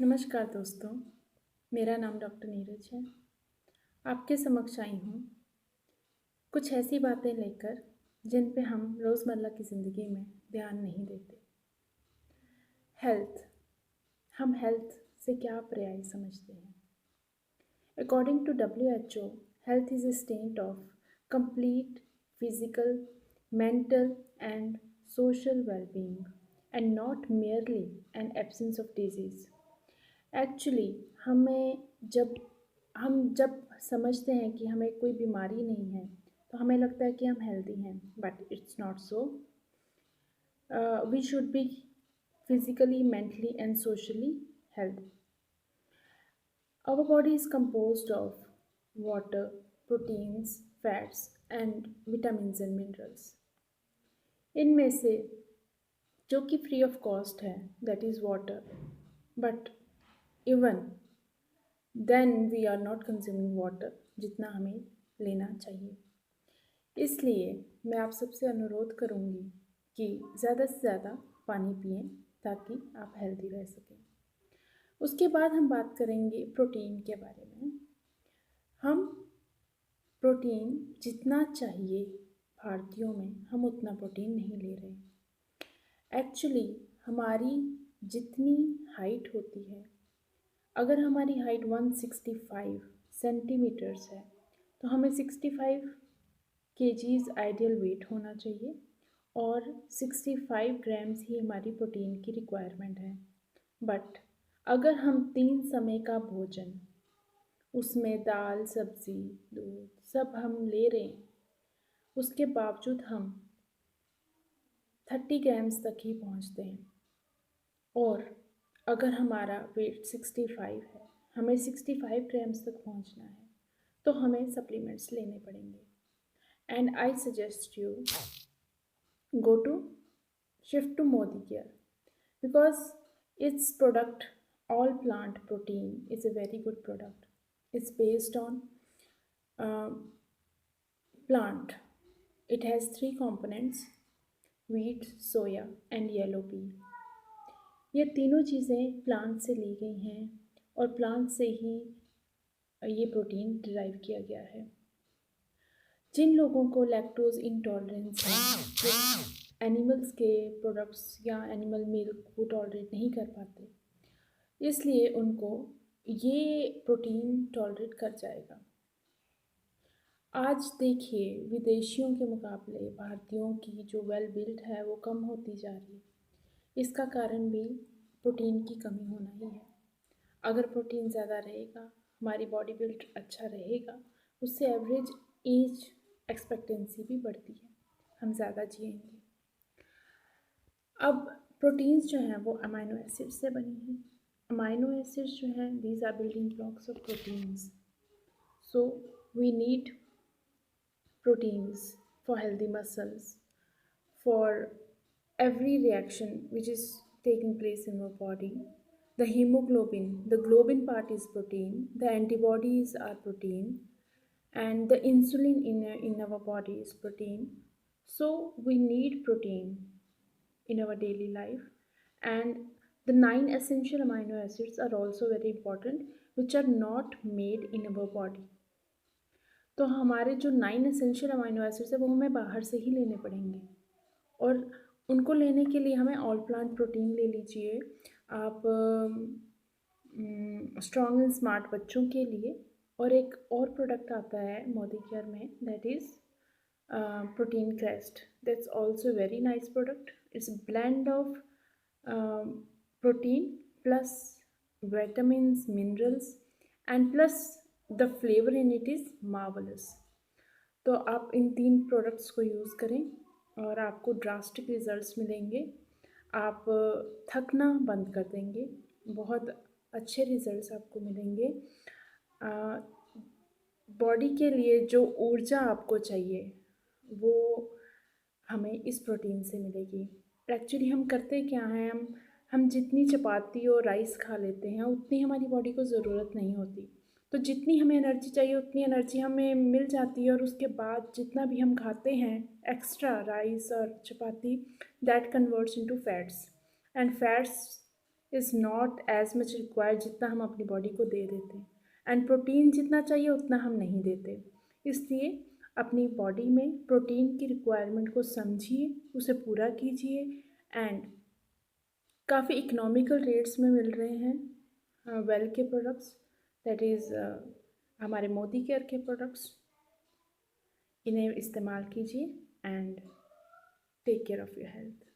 नमस्कार दोस्तों, मेरा नाम डॉक्टर नीरज है। आपके समक्ष आई हूँ कुछ ऐसी बातें लेकर जिन पे हम रोज़मर्रा की ज़िंदगी में ध्यान नहीं देते। हेल्थ, हम हेल्थ से क्या पर्याय समझते हैं? According to WHO, health is a state of complete physical, mental and social well-being and not merely an absence of disease. Actually जब समझते हैं कि हमें कोई बीमारी नहीं है तो हमें लगता है कि हम हेल्दी हैं, but it's not so. We should be physically, mentally and socially healthy. Our body is composed of water, proteins, fats and vitamins and minerals। इनमें से जो कि फ्री ऑफ कॉस्ट है that is water, but even then we are not consuming water जितना हमें लेना चाहिए। इसलिए मैं आप सबसे अनुरोध करूँगी कि ज़्यादा से ज़्यादा पानी पिएं ताकि आप हेल्दी रह सकें। उसके बाद हम बात करेंगे प्रोटीन के बारे में। हम प्रोटीन जितना चाहिए भारतीयों में, हम उतना प्रोटीन नहीं ले रहे। एक्चुअली हमारी जितनी हाइट होती है, अगर हमारी हाइट 165 सेंटीमीटर्स है तो हमें 65 केजीज़ आइडियल वेट होना चाहिए और 65 ग्राम्स ही हमारी प्रोटीन की रिक्वायरमेंट है। बट अगर हम 3 समय का भोजन, उसमें दाल, सब्ज़ी, दूध सब हम ले रहे हैं, उसके बावजूद हम 30 ग्राम्स तक ही पहुंचते हैं। और अगर हमारा वेट 65 है, हमें 65 ग्राम्स तक पहुंचना है तो हमें सप्लीमेंट्स लेने पड़ेंगे। And I suggest you go to shift to Modi Care because its product, all plant protein, is a very good product. It's based on uh, plant. It has 3 components: wheat, soya and yellow pea। ये तीनों चीज़ें plant से ली गई हैं और plant से ही ये protein derive किया गया है। जिन लोगों को लैक्टोज इंटॉलरेंस है, जो एनिमल्स के प्रोडक्ट्स या एनिमल मिल्क को टॉलरेट नहीं कर पाते, इसलिए उनको ये प्रोटीन टॉलरेट कर जाएगा। आज देखिए, विदेशियों के मुकाबले भारतीयों की जो वेल बिल्ड है वो कम होती जा रही है। इसका कारण भी प्रोटीन की कमी होना ही है। अगर प्रोटीन ज़्यादा रहेगा, हमारी बॉडी बिल्ड अच्छा रहेगा, उससे एवरेज एज एक्सपेक्टेंसी भी बढ़ती है, हम ज़्यादा जिएंगे। अब प्रोटीन्स जो हैं वो अमाइनो एसिड से बनी हैं। अमाइनो एसिड्स जो हैं, these are building blocks of proteins. So we need proteins for healthy muscles, for every reaction which is taking place in our body. The hemoglobin, the globin part is protein, the antibodies are protein, and the insulin in our body is protein. So we need protein in our daily life, and the 9 essential amino acids are also very important, which are not made in our body। तो हमारे जो 9 essential amino acids है वो हमें बाहर से ही लेने पड़ेंगे, और उनको लेने के लिए हमें ऑल प्लांट प्रोटीन ले लीजिए आप स्ट्रॉन्ग एंड स्मार्ट बच्चों के लिए। और एक और प्रोडक्ट आता है मोदी केयर में, that is protein crest. That's also very nice product. It's blend of protein plus vitamins, minerals and plus the flavor in it is marvelous। तो आप इन 3 प्रोडक्ट्स को यूज़ करें और आपको ड्रास्टिक रिजल्ट्स मिलेंगे। आप थकना बंद कर देंगे, बहुत अच्छे रिजल्ट्स आपको मिलेंगे। बॉडी के लिए जो ऊर्जा आपको चाहिए वो हमें इस प्रोटीन से मिलेगी। एक्चुअली हम करते क्या हैं, हम जितनी चपाती और राइस खा लेते हैं उतनी हमारी बॉडी को ज़रूरत नहीं होती। तो जितनी हमें एनर्जी चाहिए उतनी एनर्जी हमें मिल जाती है, और उसके बाद जितना भी हम खाते हैं एक्स्ट्रा राइस और chapati, that converts into fats, and fats is not as much required जितना हम अपनी बॉडी को दे देते हैं, एंड प्रोटीन जितना चाहिए उतना हम नहीं देते। इसलिए अपनी बॉडी में प्रोटीन की रिक्वायरमेंट को समझिए, उसे पूरा कीजिए, एंड काफ़ी इकोनॉमिकल रेट्स में मिल रहे हैं वेल के प्रोडक्ट्स, दैट इज़ हमारे मोदी केयर के प्रोडक्ट्स। इन्हें इस्तेमाल कीजिए and take care of your health.